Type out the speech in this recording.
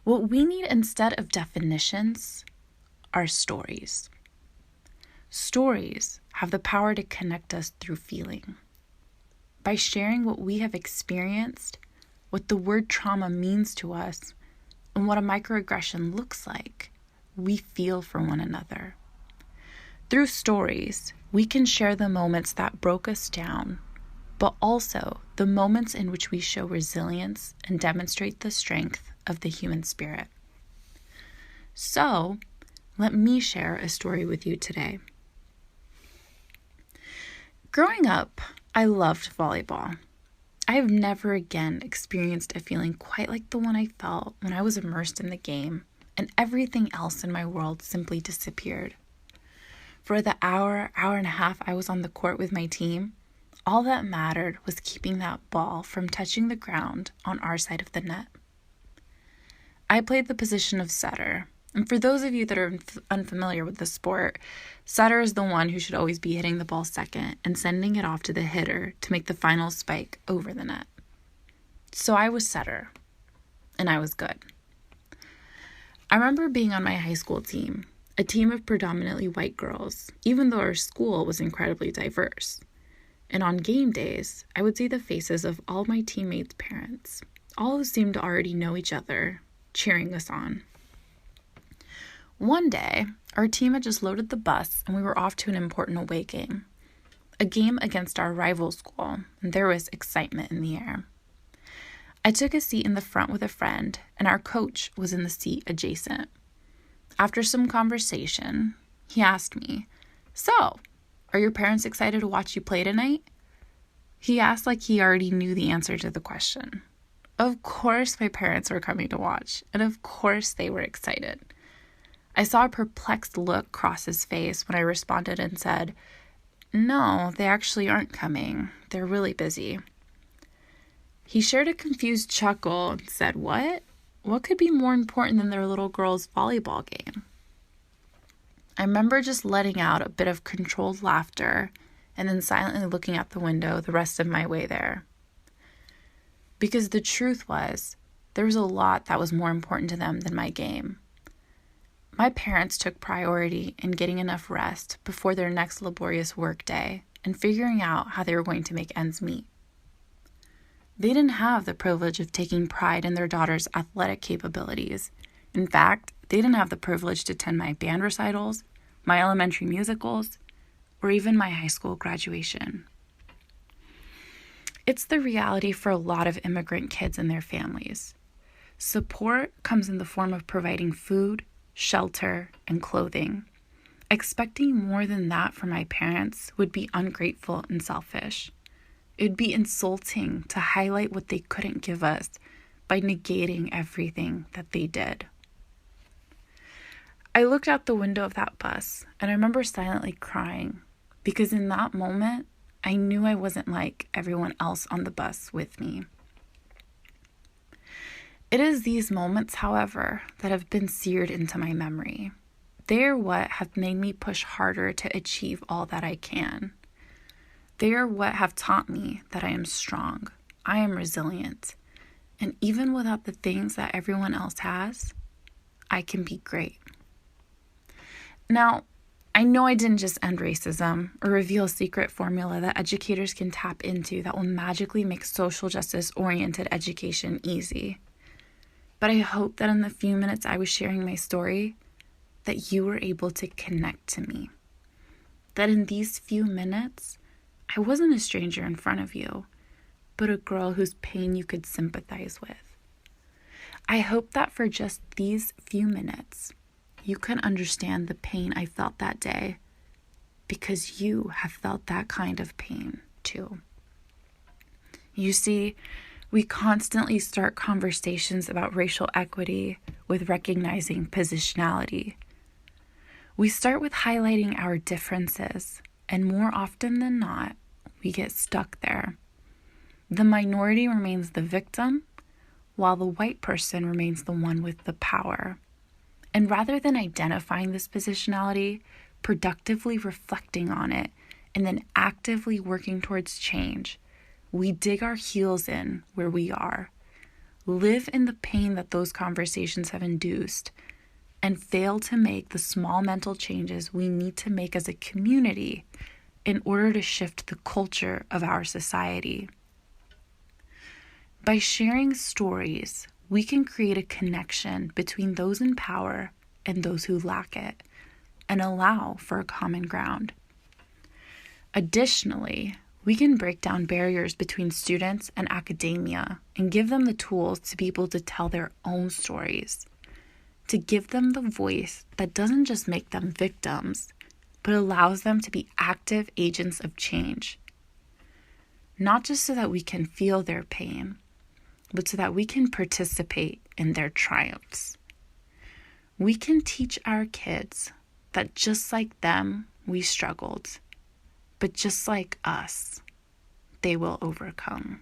What we need instead of definitions are stories. Stories have the power to connect us through feeling. By sharing what we have experienced, what the word trauma means to us, and what a microaggression looks like, we feel for one another. Through stories, we can share the moments that broke us down, but also the moments in which we show resilience and demonstrate the strength of the human spirit. So, let me share a story with you today. Growing up, I loved volleyball. I have never again experienced a feeling quite like the one I felt when I was immersed in the game and everything else in my world simply disappeared. For the hour and a half I was on the court with my team, all that mattered was keeping that ball from touching the ground on our side of the net. I played the position of setter. And for those of you that are unfamiliar with the sport, setter is the one who should always be hitting the ball second and sending it off to the hitter to make the final spike over the net. So I was setter, and I was good. I remember being on my high school team, a team of predominantly white girls, even though our school was incredibly diverse. And on game days, I would see the faces of all my teammates' parents, all who seemed to already know each other, cheering us on. One day, our team had just loaded the bus and we were off to an important away game, a game against our rival school, and there was excitement in the air. I took a seat in the front with a friend, and our coach was in the seat adjacent. After some conversation, he asked me, "So, are your parents excited to watch you play tonight?" He asked like he already knew the answer to the question. Of course my parents were coming to watch, and of course they were excited. I saw a perplexed look cross his face when I responded and said, "No, they actually aren't coming. They're really busy." He shared a confused chuckle and said, "What? What could be more important than their little girl's volleyball game?" I remember just letting out a bit of controlled laughter and then silently looking out the window the rest of my way there. Because the truth was, there was a lot that was more important to them than my game. My parents took priority in getting enough rest before their next laborious work day and figuring out how they were going to make ends meet. They didn't have the privilege of taking pride in their daughter's athletic capabilities. In fact, they didn't have the privilege to attend my band recitals, my elementary musicals, or even my high school graduation. It's the reality for a lot of immigrant kids and their families. Support comes in the form of providing food, shelter, and clothing. Expecting more than that from my parents would be ungrateful and selfish. It would be insulting to highlight what they couldn't give us by negating everything that they did. I looked out the window of that bus and I remember silently crying because in that moment, I knew I wasn't like everyone else on the bus with me. It is these moments, however, that have been seared into my memory. They are what have made me push harder to achieve all that I can. They are what have taught me that I am strong, I am resilient, and even without the things that everyone else has, I can be great. Now, I know I didn't just end racism or reveal a secret formula that educators can tap into that will magically make social justice-oriented education easy. But I hope that in the few minutes I was sharing my story, that you were able to connect to me. That in these few minutes, I wasn't a stranger in front of you, but a girl whose pain you could sympathize with. I hope that for just these few minutes, you can understand the pain I felt that day, because you have felt that kind of pain too. You see, we constantly start conversations about racial equity with recognizing positionality. We start with highlighting our differences, and more often than not, we get stuck there. The minority remains the victim, while the white person remains the one with the power. And rather than identifying this positionality, productively reflecting on it, and then actively working towards change, we dig our heels in where we are, live in the pain that those conversations have induced, and fail to make the small mental changes we need to make as a community in order to shift the culture of our society. By sharing stories, we can create a connection between those in power and those who lack it, and allow for a common ground. Additionally, we can break down barriers between students and academia and give them the tools to be able to tell their own stories, to give them the voice that doesn't just make them victims, but allows them to be active agents of change. Not just so that we can feel their pain, but so that we can participate in their triumphs. We can teach our kids that just like them, we struggled, but just like us, they will overcome.